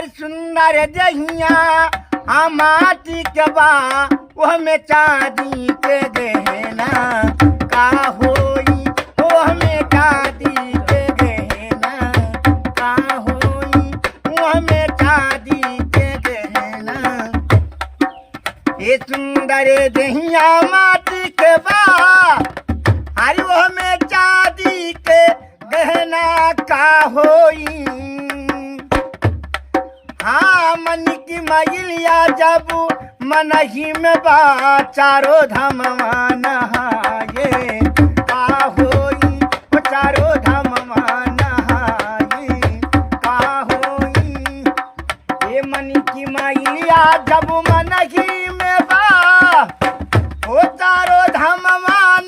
हर सुंदर दहिया माटी के बा वह में चांदी के गहना का होई वह में चांदी के गहना का होई वह में चांदी के गहना। ये सुंदर दहिया माटी के बा हर वह में चांदी के गहना का होई। हाँ मन की मैलिया जब मन ही में बा चारों धाम नहाए का होई चारों धाम नहाए का होई। ये मन की मैलिया जब मन ही में बा वो चारों धाम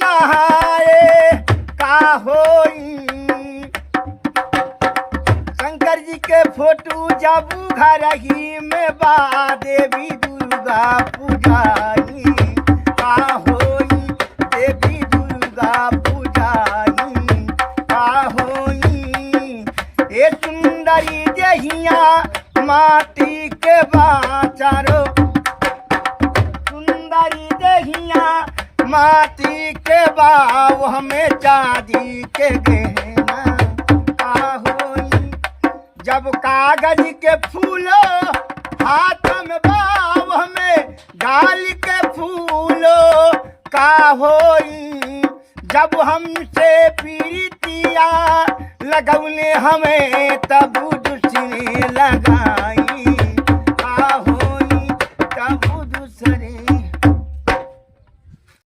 नहाए का होई। शंकर जी के फोटो जब घर ही में बा देवी दुर्गा पूजाई का होई देवी दुर्गा पूजाई का होई। ये सुंदरी दहिया माटी के बा चारो सुंदरी दहिया माटी के बा वह में चांदी के गहना का होई। जब कागज के फूलो हाथ में बाव में डाल के फूलो का होई। जब हमसे पीतिया लगौले हमें तब दुश्मनी लगाई